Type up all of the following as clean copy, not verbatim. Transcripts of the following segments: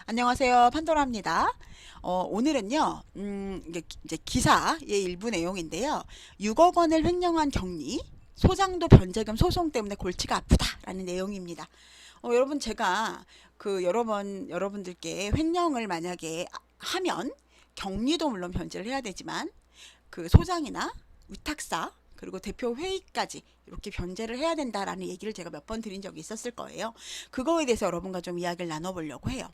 안녕하세요. 판도라입니다. 오늘은요, 이제 기사의 일부 내용인데요. 6억 원을 횡령한 경리, 소장도 변제금 소송 때문에 골치가 아프다라는 내용입니다. 여러분, 제가 여러분들께 횡령을 만약에 하면 경리도 물론 변제를 해야 되지만 그 소장이나 위탁사 그리고 대표 회의까지 이렇게 변제를 해야 된다라는 얘기를 제가 몇 번 드린 적이 있었을 거예요. 그거에 대해서 여러분과 좀 이야기를 나눠보려고 해요.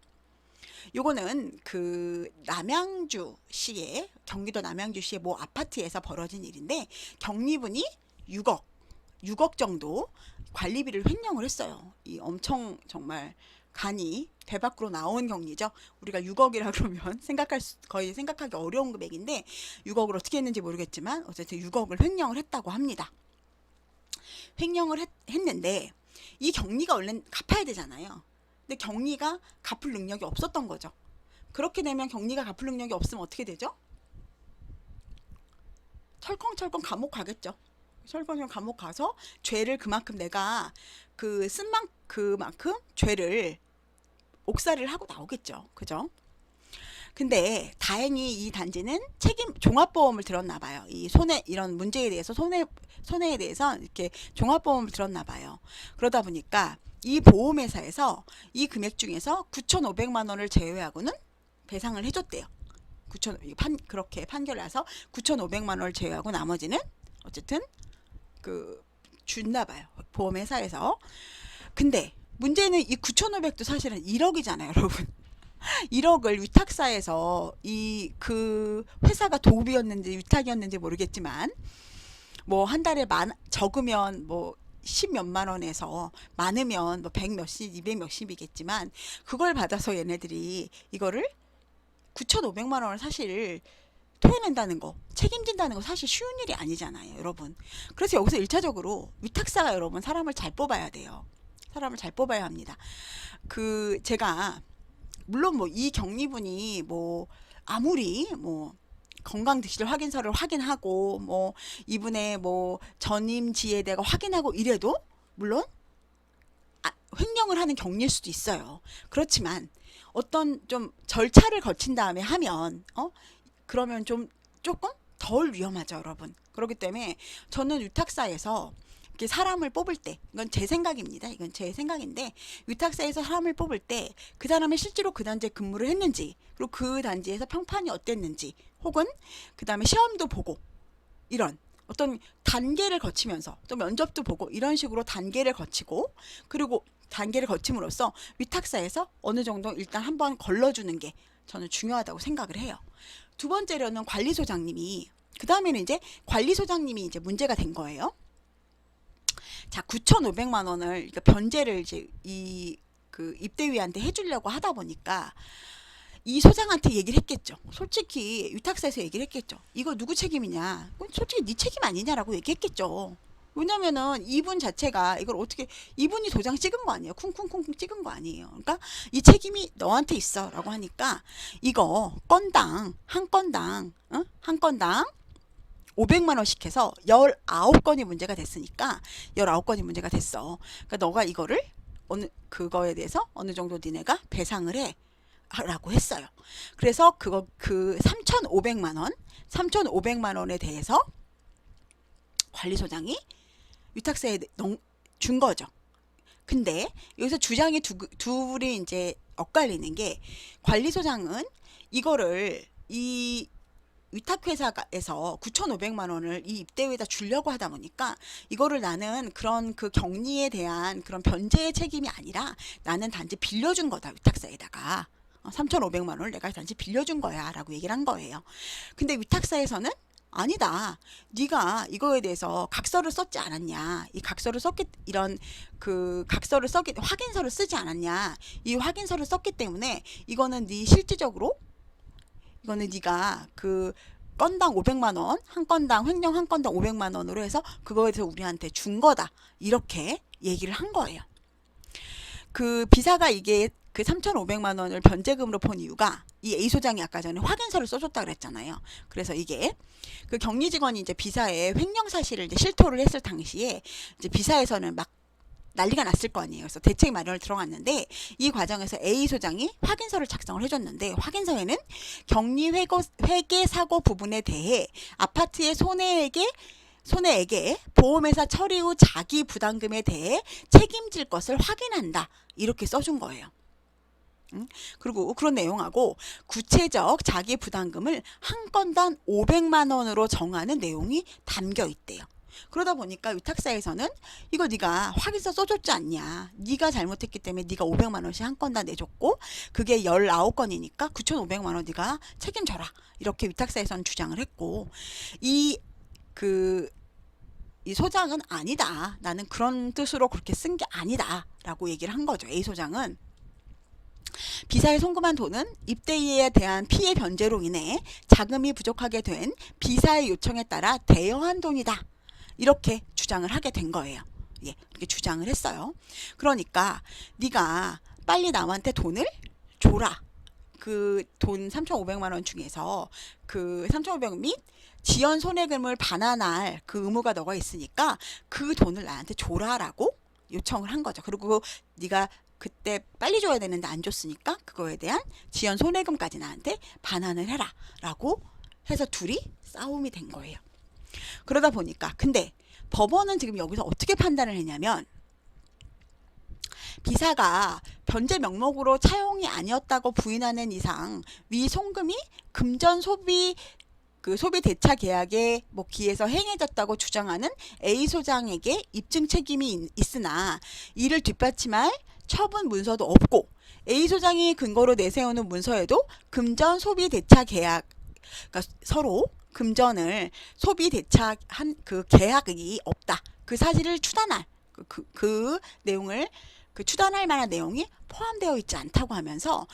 요거는 그 남양주시의 경기도 남양주시의 모 아파트에서 벌어진 일인데 경리분이 6억 정도 관리비를 횡령을 했어요. 이 엄청 정말 간이 배 밖으로 나온 경리죠. 우리가 6억이라 그러면 거의 생각하기 어려운 금액인데 6억을 어떻게 했는지 모르겠지만 어쨌든 6억을 횡령을 했다고 합니다. 횡령을 했는데 이 경리가 원래 갚아야 되잖아요. 근데 경리가 갚을 능력이 없었던 거죠. 그렇게 되면 경리가 갚을 능력이 없으면 어떻게 되죠? 철컹철컹 감옥 가겠죠. 철컹철컹 감옥 가서 죄를 그만큼 내가 쓴 그만큼 죄를 옥살이를 하고 나오겠죠. 그죠? 근데 다행히 이 단지는 종합보험을 들었나 봐요. 이런 문제에 대해서 손해에 대해서 이렇게 종합보험을 들었나 봐요. 그러다 보니까 이 보험회사에서 이 금액 중에서 9,500만 원을 제외하고는 배상을 해줬대요. 그렇게 판결을 해서 9,500만 원을 제외하고 나머지는 어쨌든 줬나 봐요. 보험회사에서. 근데 문제는 이 9,500도 사실은 1억이잖아요, 여러분. 1억을 위탁사에서 그 회사가 도읍이었는지 위탁이었는지 모르겠지만 뭐 한 달에 적으면 뭐 10 몇만 원에서 많으면 뭐 100 몇십, 200 몇십이겠지만 그걸 받아서 얘네들이 이거를 9,500만 원을 사실 토해낸다는 거, 책임진다는 거 사실 쉬운 일이 아니잖아요, 여러분. 그래서 여기서 1차적으로 위탁사가 여러분 사람을 잘 뽑아야 돼요. 사람을 잘 뽑아야 합니다. 제가 물론 뭐 이 경리분이 뭐 아무리 뭐 건강득실 확인서를 확인하고 뭐 이분의 뭐 전임지에 대가 확인하고 이래도 물론 횡령을 하는 경리일 수도 있어요. 그렇지만 어떤 좀 절차를 거친 다음에 하면 그러면 좀 조금 덜 위험하죠, 여러분. 그렇기 때문에 저는 위탁사에서 이렇게 사람을 뽑을 때, 이건 제 생각입니다. 이건 제 생각인데, 위탁사에서 사람을 뽑을 때, 그 사람이 실제로 그 단지에 근무를 했는지, 그리고 그 단지에서 평판이 어땠는지, 혹은 그 다음에 시험도 보고, 이런 어떤 단계를 거치면서, 또 면접도 보고, 이런 식으로 단계를 거치고, 그리고 단계를 거침으로써 위탁사에서 어느 정도 일단 한번 걸러주는 게 저는 중요하다고 생각을 해요. 두 번째로는 관리소장님이, 그 다음에는 이제 관리소장님이 이제 문제가 된 거예요. 자, 9,500만 원을 그러니까 변제를 이제 입대위한테 해주려고 하다 보니까 이 소장한테 얘기를 했겠죠. 솔직히 위탁사에서 얘기를 했겠죠. 이거 누구 책임이냐? 솔직히 네 책임 아니냐라고 얘기했겠죠. 왜냐면은 이분 자체가 이걸 어떻게 이분이 도장 찍은 거 아니에요. 쿵쿵쿵쿵 찍은 거 아니에요. 그러니까 이 책임이 너한테 있어라고 하니까 이거 한 건당 500만 원씩 해서 19건이 문제가 됐으니까 19건이 문제가 됐어. 그러니까 너가 이거를 그거에 대해서 어느 정도 니네가 배상을 해. 라고 했어요. 그래서 그 3,500만 원에 대해서 관리소장이 위탁사에 준 거죠. 근데 여기서 주장이 둘이 이제 엇갈리는 게 관리소장은 이거를 이 위탁회사에서 9,500만 원을 이 입대위에다 주려고 하다 보니까 이거를 나는 그런 그 경리에 대한 그런 변제의 책임이 아니라 나는 단지 빌려준 거다 위탁사에다가 3,500만 원을 내가 단지 빌려준 거야 라고 얘기를 한 거예요. 근데 위탁사에서는 아니다. 네가 이거에 대해서 각서를 썼지 않았냐. 이 각서를 확인서를 쓰지 않았냐. 이 확인서를 썼기 때문에 이거는 이거는 네가 건당 500만 원, 횡령 한 건당 500만 원으로 해서 그거에 대해서 우리한테 준 거다. 이렇게 얘기를 한 거예요. 비사가 이게 3,500만 원을 변제금으로 본 이유가 이 A 소장이 아까 전에 확인서를 써줬다 그랬잖아요. 그래서 이게 경리 직원이 이제 비사에 횡령 사실을 이제 실토를 했을 당시에 이제 비사에서는 막 난리가 났을 거 아니에요. 그래서 대책 마련을 들어갔는데 이 과정에서 A 소장이 확인서를 작성을 해줬는데 확인서에는 격리 회계 사고 부분에 대해 아파트의 손해액에 보험회사 처리 후 자기 부담금에 대해 책임질 것을 확인한다. 이렇게 써준 거예요. 그리고 그런 내용하고 구체적 자기 부담금을 한 건당 500만 원으로 정하는 내용이 담겨 있대요. 그러다 보니까 위탁사에서는 이거 네가 확인서 써줬지 않냐. 네가 잘못했기 때문에 네가 500만 원씩 한 건당 내줬고 그게 19건이니까 9,500만 원 네가 책임져라. 이렇게 위탁사에서는 주장을 했고 이 소장은 아니다. 나는 그런 뜻으로 그렇게 쓴 게 아니다. 라고 얘기를 한 거죠. A 소장은. 비사에 송금한 돈은 입대에 대한 피해 변제로 인해 자금이 부족하게 된 비사의 요청에 따라 대여한 돈이다. 이렇게 주장을 하게 된 거예요. 예, 이렇게 주장을 했어요. 그러니까 네가 빨리 남한테 돈을 줘라. 그 돈 3,500만 원 중에서 그 3,500 및 지연 손해금을 반환할 그 의무가 너가 있으니까 그 돈을 나한테 줘라라고 요청을 한 거죠. 그리고 네가 그때 빨리 줘야 되는데 안 줬으니까 그거에 대한 지연 손해금까지 나한테 반환을 해라 라고 해서 둘이 싸움이 된 거예요. 그러다 보니까 근데 법원은 지금 여기서 어떻게 판단을 했냐면 비사가 변제 명목으로 차용이 아니었다고 부인하는 이상 위 송금이 금전 소비 소비 대차 계약에 기에서 행해졌다고 주장하는 A 소장에게 입증 책임이 있으나 이를 뒷받침할 처분 문서도 없고 A 소장이 근거로 내세우는 문서에도 금전 소비 대차 계약 그러니까 서로 금전을 소비 대차한 그 계약이 없다. 그 사실을 추단할 그 내용을 추단할 만한 내용이 포함되어 있지 않다고 하면서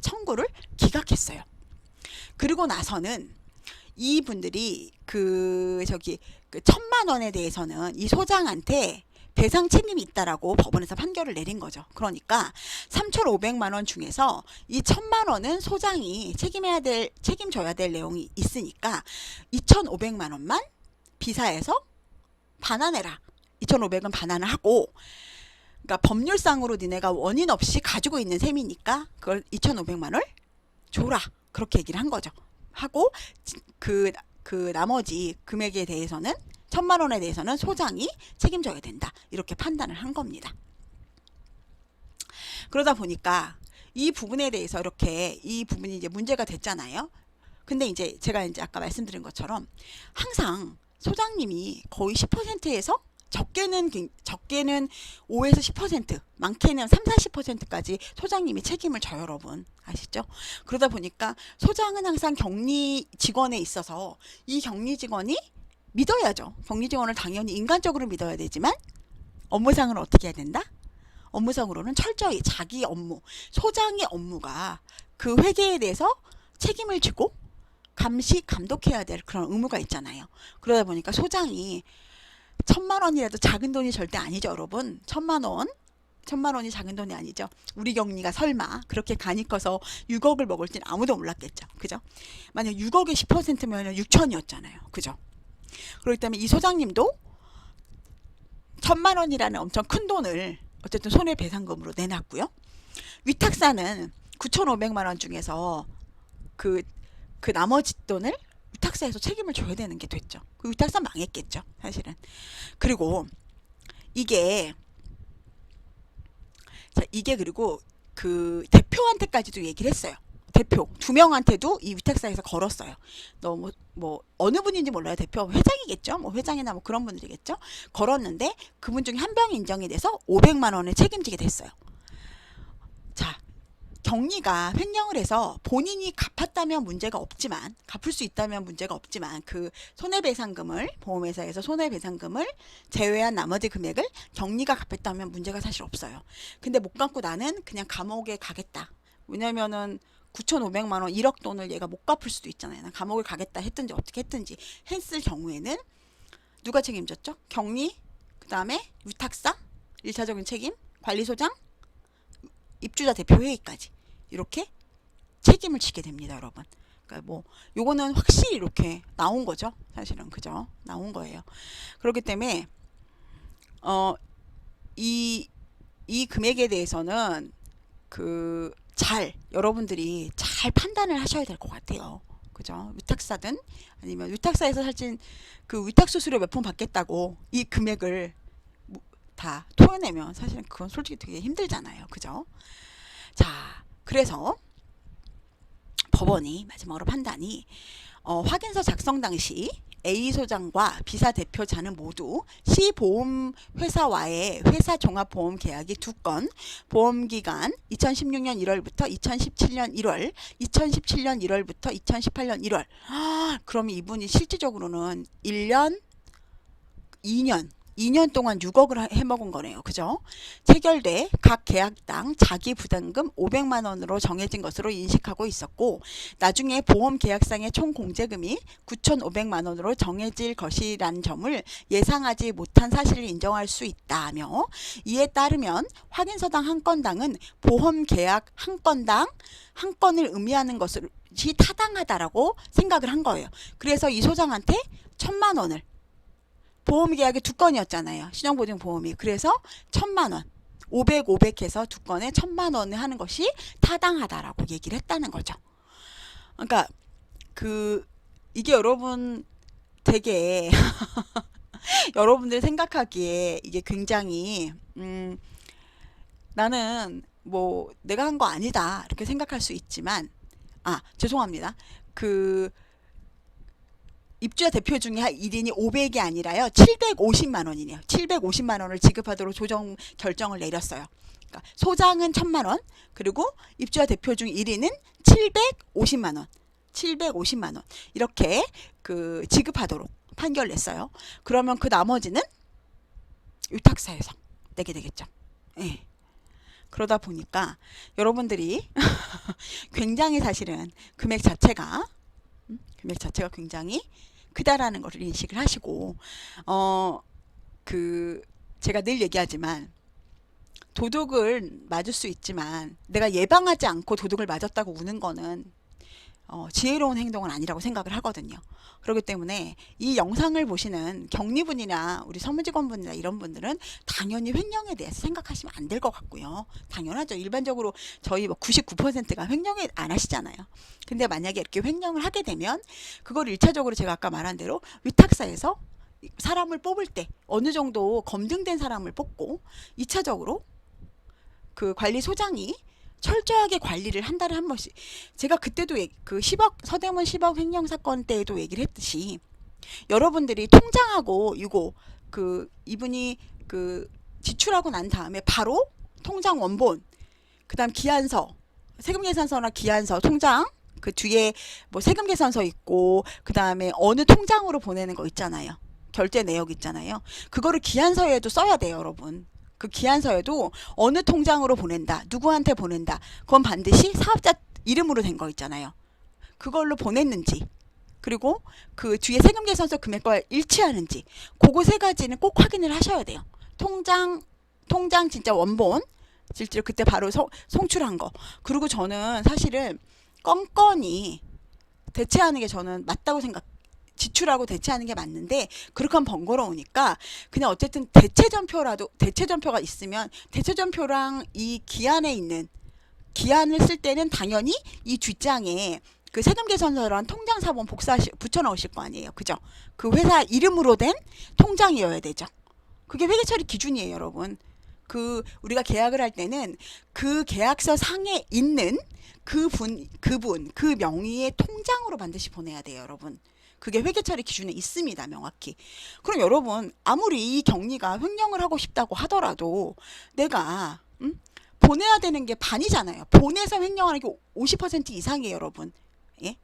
청구를 기각했어요. 그리고 나서는 이분들이 1,000만 원에 대해서는 이 소장한테 배상 책임이 있다라고 법원에서 판결을 내린 거죠. 그러니까 3,500만 원 중에서 이 1,000만 원은 소장이 책임져야 될 내용이 있으니까 2,500만 원만 비사에서 반환해라. 2,500은 반환을 하고 그러니까 법률상으로 니네가 원인 없이 가지고 있는 셈이니까 그걸 2,500만 원을 줘라. 그렇게 얘기를 한 거죠. 하고 나머지 금액에 대해서는 1,000만 원에 대해서는 소장이 책임져야 된다. 이렇게 판단을 한 겁니다. 그러다 보니까 이 부분에 대해서 이렇게 이 부분이 이제 문제가 됐잖아요. 근데 이제 제가 이제 아까 말씀드린 것처럼 항상 소장님이 거의 10%에서 적게는 5에서 10%, 많게는 3, 40%까지 소장님이 책임을 져요, 여러분. 아시죠? 그러다 보니까 소장은 항상 격리 직원에 있어서 이 격리 직원이 믿어야죠. 격리 직원을 당연히 인간적으로 믿어야 되지만 업무상으로 어떻게 해야 된다? 업무상으로는 철저히 자기 업무, 소장의 업무가 그 회계에 대해서 책임을 지고 감독해야 될 그런 의무가 있잖아요. 그러다 보니까 소장이 1,000만 원이라도 작은 돈이 절대 아니죠, 여러분. 1,000만 원이 작은 돈이 아니죠. 우리 격리가 설마 그렇게 간이 커서 6억을 먹을 줄 아무도 몰랐겠죠. 그죠? 만약 6억의 10%면 6천이었잖아요. 그죠? 그렇기 때문에 이 소장님도 1,000만 원이라는 엄청 큰 돈을 어쨌든 손해배상금으로 내놨고요. 위탁사는 9,500만 원 중에서 그 나머지 돈을 위탁사에서 책임을 져야 되는 게 됐죠. 그 위탁사 망했겠죠, 사실은. 그리고 이게 그리고 그 대표한테까지도 얘기를 했어요. 대표 2명한테도 이 위탁사에서 걸었어요. 너 뭐 어느 분인지 몰라요. 대표 회장이겠죠. 뭐 회장이나 뭐 그런 분들이겠죠. 걸었는데 그분 중에 한 명이 인정이 돼서 500만 원을 책임지게 됐어요. 자, 격리가 횡령을 해서 본인이 갚았다면 문제가 없지만 갚을 수 있다면 문제가 없지만 그 손해배상금을 보험회사에서 손해배상금을 제외한 나머지 금액을 격리가 갚았다면 문제가 사실 없어요. 근데 못 갚고 나는 그냥 감옥에 가겠다. 왜냐면은 9,500만 원 1억 돈을 얘가 못 갚을 수도 있잖아요. 난 감옥에 가겠다 했든지 어떻게 했든지 했을 경우에는 누가 책임졌죠? 격리, 그 다음에 위탁사, 1차적인 책임, 관리소장, 입주자 대표 회의까지 이렇게 책임을 지게 됩니다, 여러분. 그러니까 뭐 요거는 확실히 이렇게 나온 거죠, 사실은. 그죠? 나온 거예요. 그렇기 때문에 이, 이 금액에 대해서는 여러분들이 잘 판단을 하셔야 될 것 같아요. 그죠? 위탁사든 아니면 위탁사에서 사실 그 위탁 수수료 몇 푼 받겠다고 이 금액을 다 토해내면 사실은 그건 솔직히 되게 힘들잖아요. 그죠? 자, 그래서 법원이 마지막으로 판단이 확인서 작성 당시 A 소장과 B사 대표자는 모두 C보험회사와의 회사종합보험계약이 2건, 보험기간 2016년 1월부터 2017년 1월, 2017년 1월부터 2018년 1월. 그럼 이분이 실질적으로는 1년, 2년 동안 6억을 해먹은 거네요. 그죠? 체결돼 각 계약당 자기 부담금 500만 원으로 정해진 것으로 인식하고 있었고, 나중에 보험 계약상의 총 공제금이 9,500만 원으로 정해질 것이란 점을 예상하지 못한 사실을 인정할 수 있다며, 이에 따르면 확인서당 한 건당은 보험 계약 한 건당 한 건을 의미하는 것이 타당하다라고 생각을 한 거예요. 그래서 이 소장한테 1,000만 원을, 보험계약이 2건이었잖아요. 신용보증보험이. 그래서 1,000만 원. 500 해서 2건에 1,000만 원을 하는 것이 타당하다라고 얘기를 했다는 거죠. 그러니까 이게 여러분 되게 여러분들 생각하기에 이게 굉장히 나는 뭐 내가 한 거 아니다 이렇게 생각할 수 있지만, 죄송합니다. 입주자 대표 중에 1인이 500이 아니라요. 750만 원이네요. 750만 원을 지급하도록 조정 결정을 내렸어요. 그러니까 소장은 1,000만 원, 그리고 입주자 대표 중 1인은 750만 원. 750만 원. 이렇게 지급하도록 판결을 냈어요. 그러면 그 나머지는 위탁사에서 내게 되겠죠. 예. 그러다 보니까 여러분들이 굉장히 사실은 금액 자체가 굉장히 크다라는 것을 인식을 하시고, 제가 늘 얘기하지만 도둑을 맞을 수 있지만 내가 예방하지 않고 도둑을 맞았다고 우는 거는 지혜로운 행동은 아니라고 생각을 하거든요. 그렇기 때문에 이 영상을 보시는 격리분이나 우리 서무직원분이나 이런 분들은 당연히 횡령에 대해서 생각하시면 안 될 것 같고요. 당연하죠. 일반적으로 저희 99%가 횡령을 안 하시잖아요. 근데 만약에 이렇게 횡령을 하게 되면 그걸 1차적으로 제가 아까 말한 대로 위탁사에서 사람을 뽑을 때 어느 정도 검증된 사람을 뽑고, 2차적으로 그 관리소장이 철저하게 관리를 한 달에 한 번씩, 제가 그때도 10억 서대문 10억 횡령 사건 때에도 얘기를 했듯이, 여러분들이 통장하고 이분이 지출하고 난 다음에 바로 통장 원본, 그다음 기한서, 세금계산서나 기한서, 통장 그 뒤에 뭐 세금계산서 있고, 그다음에 어느 통장으로 보내는 거 있잖아요. 결제 내역 있잖아요. 그거를 기한서에도 써야 돼요, 여러분. 그 기한서에도 어느 통장으로 보낸다, 누구한테 보낸다, 그건 반드시 사업자 이름으로 된 거 있잖아요. 그걸로 보냈는지, 그리고 그 뒤에 세금계산서 금액과 일치하는지, 그거 3가지는 꼭 확인을 하셔야 돼요. 통장 진짜 원본, 실제로 그때 바로 송출한 거. 그리고 저는 사실은 껌껌이 대체하는 게 저는 맞다고 지출하고 대체하는 게 맞는데, 그렇게 하면 번거로우니까 그냥 어쨌든 대체전표가 있으면 대체전표랑 이 기한에 있는 기한을 쓸 때는 당연히 이 뒷장에 그 세금계산서랑 통장사본 붙여 넣으실 거 아니에요. 그죠? 그 회사 이름으로 된 통장이어야 되죠. 그게 회계처리 기준이에요, 여러분. 우리가 계약을 할 때는 그 계약서 상에 있는 그분 그 명의의 통장으로 반드시 보내야 돼요, 여러분. 그게 회계처리 기준에 있습니다, 명확히. 그럼 여러분, 아무리 이 격리가 횡령을 하고 싶다고 하더라도 내가 보내야 되는 게 반이잖아요. 보내서 횡령하는 게 50% 이상이에요, 여러분. 예?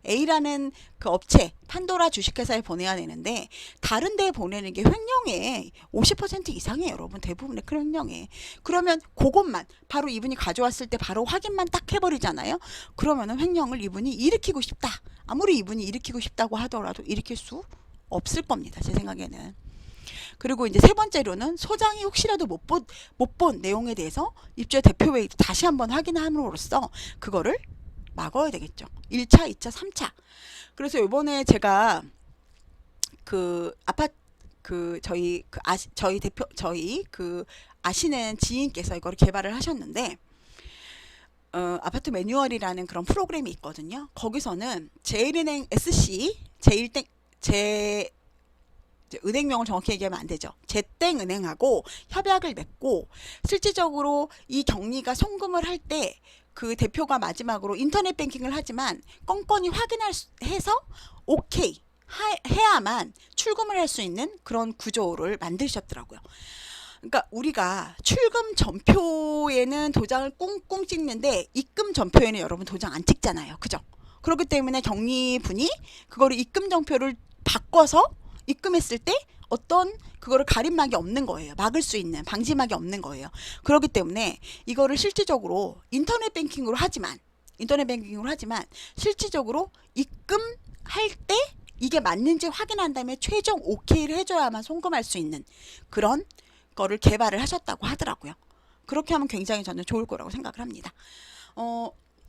A라는 그 업체, 판도라 주식회사에 보내야 되는데 다른 데에 보내는 게 횡령의 50% 이상이에요, 여러분. 대부분의 큰 횡령에. 그러면 그것만 바로 이분이 가져왔을 때 바로 확인만 딱 해버리잖아요. 그러면은 횡령을 이분이 일으키고 싶다, 아무리 이분이 일으키고 싶다고 하더라도 일으킬 수 없을 겁니다, 제 생각에는. 그리고 이제 3번째로는 소장이 혹시라도 못 본 내용에 대해서 입주자 대표회의 다시 한번 확인함으로써 그거를 막아야 되겠죠. 1차, 2차, 3차. 그래서 이번에 제가 저희 아시는 지인께서 이거를 개발을 하셨는데 아파트 매뉴얼이라는 그런 프로그램이 있거든요. 거기서는 제일은행 SC 제 은행명을 정확히 얘기하면 안 되죠. 제땡은행하고 협약을 맺고 실질적으로 이 격리가 송금을 할 때 그 대표가 마지막으로 인터넷 뱅킹을 하지만 껌껌이 해서 오케이 해야만 출금을 할 수 있는 그런 구조를 만드셨더라고요. 그러니까 우리가 출금 전표에는 도장을 꿍꿍 찍는데 입금 전표에는 여러분 도장 안 찍잖아요. 그죠? 그렇기 때문에 격리분이 그거를 입금 전표를 바꿔서 입금했을 때 어떤 그거를 가림막이 없는 거예요. 막을 수 있는 방지막이 없는 거예요. 그렇기 때문에 이거를 실질적으로 인터넷 뱅킹으로 하지만 실질적으로 입금할 때 이게 맞는지 확인한 다음에 최종 오케이를 해줘야만 송금할 수 있는 그런 거를 개발을 하셨다고 하더라고요. 그렇게 하면 굉장히 저는 좋을 거라고 생각을 합니다.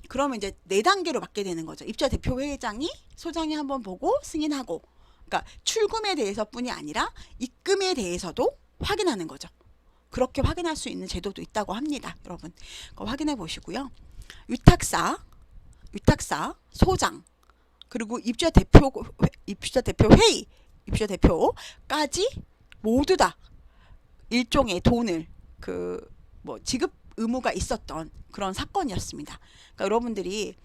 그러면 이제 4단계로 받게 되는 거죠. 입주자 대표 회장이 소장이 한번 보고 승인하고, 그러니까 출금에 대해서뿐이 아니라 입금에 대해서도 확인하는 거죠. 그렇게 확인할 수 있는 제도도 있다고 합니다. 여러분 그거 확인해 보시고요. 위탁사, 소장, 그리고 입주자 대표 회의, 입주자 대표까지 모두 다 일종의 돈을 지급 의무가 있었던 그런 사건이었습니다. 그러니까 여러분들이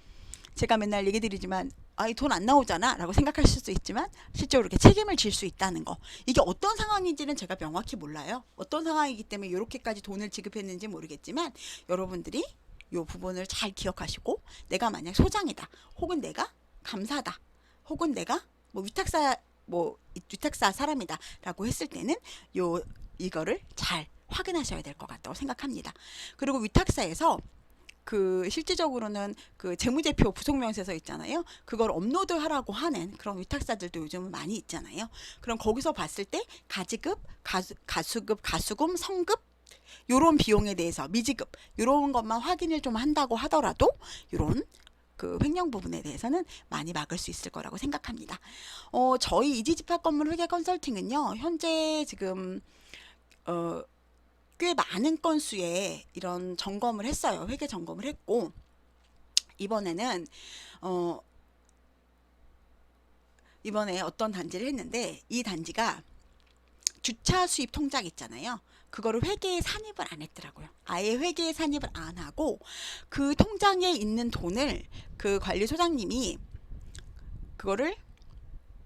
제가 맨날 얘기 드리지만 이 돈 안 나오잖아 라고 생각하실 수 있지만 실제로 이렇게 책임을 질 수 있다는 거, 이게 어떤 상황인지는 제가 명확히 몰라요. 어떤 상황이기 때문에 이렇게까지 돈을 지급했는지 모르겠지만 여러분들이 이 부분을 잘 기억하시고, 내가 만약 소장이다, 혹은 내가 감사다, 혹은 내가 위탁사 사람이다 라고 했을 때는 이거를 잘 확인하셔야 될 것 같다고 생각합니다. 그리고 위탁사에서 실질적으로는 재무제표 부속명세서 있잖아요. 그걸 업로드하라고 하는 그런 위탁사들도 요즘은 많이 있잖아요. 그럼 거기서 봤을 때 가지급, 가수급, 가수금, 성급 요런 비용에 대해서 미지급 요런 것만 확인을 좀 한다고 하더라도 요런 횡령 부분에 대해서는 많이 막을 수 있을 거라고 생각합니다. 저희 이지집합건물 회계 컨설팅은요, 현재 지금 꽤 많은 건수의 이런 점검을 했어요. 회계 점검을 했고, 이번에는 이번에 어떤 단지를 했는데, 이 단지가 주차 수입 통장 있잖아요. 그거를 회계에 산입을 안 했더라고요. 아예 회계에 산입을 안 하고 그 통장에 있는 돈을 그 관리소장님이 그거를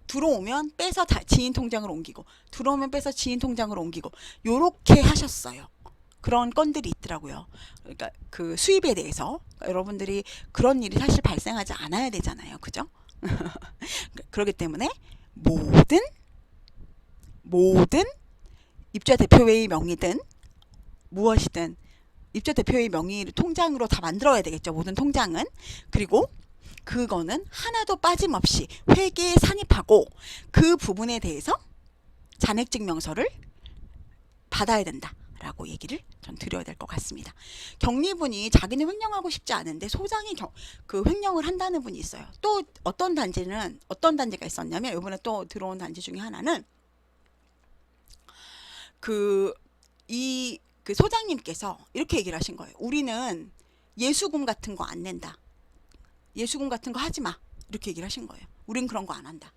들어오면 빼서 지인 통장으로 옮기고, 들어오면 빼서 지인 통장으로 옮기고, 요렇게 하셨어요. 그런 건들이 있더라고요. 그러니까 수입에 대해서 여러분들이 그런 일이 사실 발생하지 않아야 되잖아요. 그죠? 그렇기 때문에 모든 입주자 대표회의 명의든 무엇이든 입주자 대표회의 명의 통장으로 다 만들어야 되겠죠. 모든 통장은. 그리고 그거는 하나도 빠짐없이 회계에 산입하고 그 부분에 대해서 잔액증명서를 받아야 된다라고 얘기를 전 드려야 될 것 같습니다. 격리분이 자기는 횡령하고 싶지 않은데 소장이 횡령을 한다는 분이 있어요. 또 어떤 단지가 있었냐면, 이번에 또 들어온 단지 중에 하나는 소장님께서 이렇게 얘기를 하신 거예요. 우리는 예수금 같은 거 안 낸다. 예수금 같은 거 하지 마. 이렇게 얘기를 하신 거예요. 우린 그런 거 안 한다.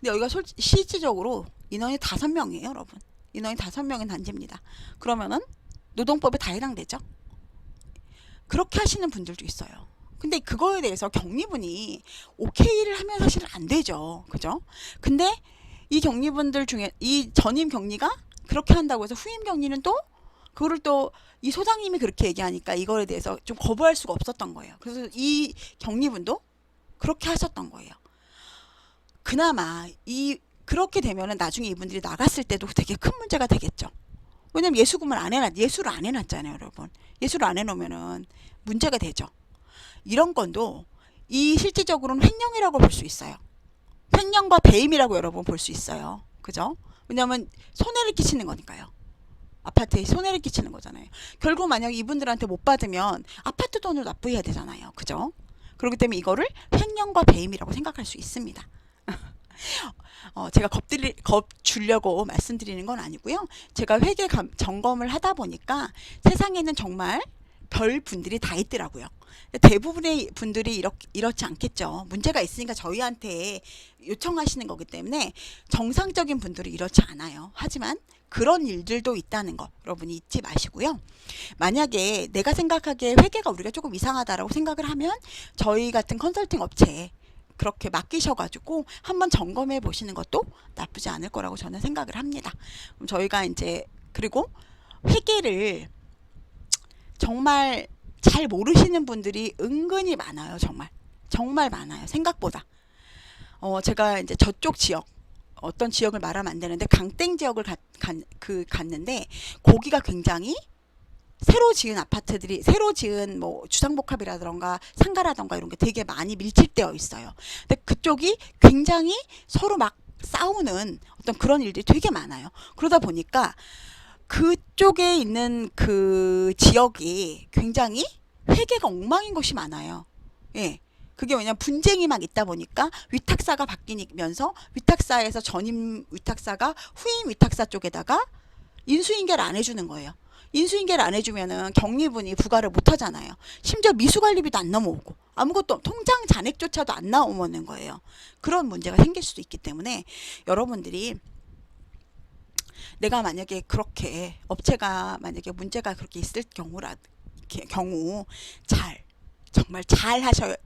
근데 여기가 실질적으로 인원이 5명이에요, 여러분. 인원이 5명인 단지입니다. 그러면은 노동법에 다 해당되죠. 그렇게 하시는 분들도 있어요. 근데 그거에 대해서 격리분이 오케이를 하면 사실은 안 되죠. 그죠? 근데 이 격리분들 중에 이 전임 격리가 그렇게 한다고 해서 후임 격리는 또 그거를 또 이 소장님이 그렇게 얘기하니까 이거에 대해서 좀 거부할 수가 없었던 거예요. 그래서 이 격리분도 그렇게 하셨던 거예요. 그나마 그렇게 되면은 나중에 이분들이 나갔을 때도 되게 큰 문제가 되겠죠. 왜냐면 예수를 안 해놨잖아요, 여러분. 예수를 안 해놓으면은 문제가 되죠. 이런 건도 실질적으로는 횡령이라고 볼 수 있어요. 횡령과 배임이라고 여러분 볼 수 있어요. 그죠? 왜냐면 손해를 끼치는 거니까요. 아파트에 손해를 끼치는 거잖아요. 결국 만약 이분들한테 못 받으면 아파트 돈을 납부해야 되잖아요. 그죠? 그렇기 때문에 이거를 횡령과 배임이라고 생각할 수 있습니다. 제가 겁 주려고 말씀드리는 건 아니고요. 제가 점검을 하다 보니까 세상에는 정말 별 분들이 다 있더라고요. 대부분의 분들이 이렇지 않겠죠. 문제가 있으니까 저희한테 요청하시는 거기 때문에 정상적인 분들이 이렇지 않아요. 하지만 그런 일들도 있다는 거 여러분이 잊지 마시고요. 만약에 내가 생각하기에 회계가 우리가 조금 이상하다라고 생각을 하면 저희 같은 컨설팅 업체에 그렇게 맡기셔가지고 한번 점검해 보시는 것도 나쁘지 않을 거라고 저는 생각을 합니다. 그럼 저희가 이제 그리고 회계를 정말 잘 모르시는 분들이 은근히 많아요. 정말 많아요. 생각보다. 제가 이제 저쪽 지역 어떤 지역을 말하면 안 되는데 강땡 지역을 갔는데 거기가 굉장히 새로 지은 뭐 주상복합이라던가 상가라던가 이런 게 되게 많이 밀집되어 있어요. 근데 그쪽이 굉장히 서로 막 싸우는 어떤 그런 일들이 되게 많아요. 그러다 보니까 그쪽에 있는 그 지역이 굉장히 회계가 엉망인 것이 많아요. 예. 그게 왜냐면 분쟁이 막 있다 보니까 위탁사가 바뀌면서 위탁사에서 전임 위탁사가 후임 위탁사 쪽에다가 인수인계를 안 해주는 거예요. 인수인계를 안 해주면은 경리분이 부과를 못 하잖아요. 심지어 미수관리비도 안 넘어오고 아무것도 통장 잔액조차도 안 나오는 거예요. 그런 문제가 생길 수도 있기 때문에 여러분들이 내가 만약에 그렇게 업체가 만약에 문제가 그렇게 있을 경우 정말 잘 하셔야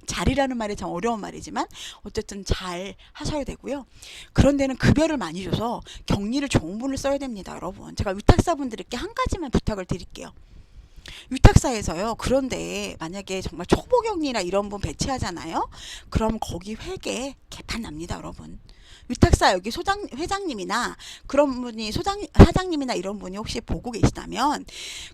잘이라는 말이 참 어려운 말이지만 어쨌든 잘 하셔야 되고요. 그런 데는 급여를 많이 줘서 격리를 좋은 분을 써야 됩니다, 여러분. 제가 위탁사분들께 한 가지만 부탁을 드릴게요. 위탁사에서요. 그런데 만약에 정말 초보 격리나 이런 분 배치하잖아요. 그럼 거기 회계 개판 납니다, 여러분. 위탁사 여기 회장님이나 그런 분이 사장님이나 이런 분이 혹시 보고 계시다면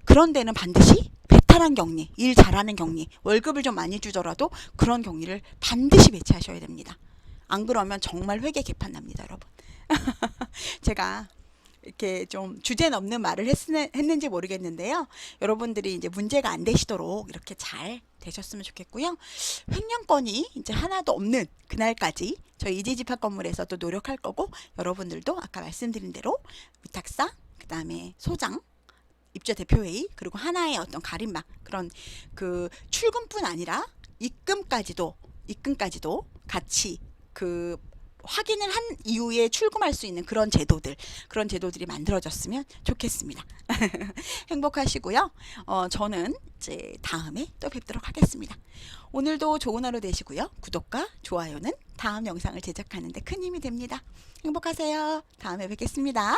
그런 데는 반드시 배탈한 격리, 일 잘하는 격리, 월급을 좀 많이 주더라도 그런 격리를 반드시 배치하셔야 됩니다. 안 그러면 정말 회계 개판 납니다, 여러분. 제가 이렇게 좀 주제 넘는 말을 했는지 모르겠는데요. 여러분들이 이제 문제가 안 되시도록 이렇게 잘 되셨으면 좋겠고요. 횡령권이 이제 하나도 없는 그날까지 저희 이지집합 건물에서도 노력할 거고 여러분들도 아까 말씀드린 대로 위탁사, 그 다음에 소장, 입주 대표회의 그리고 하나의 어떤 가림막 그런 그 출금뿐 아니라 입금까지도 같이 그 확인을 한 이후에 출금할 수 있는 그런 제도들이 만들어졌으면 좋겠습니다. 행복하시고요. 저는 이제 다음에 또 뵙도록 하겠습니다. 오늘도 좋은 하루 되시고요. 구독과 좋아요는 다음 영상을 제작하는 데 큰 힘이 됩니다. 행복하세요. 다음에 뵙겠습니다.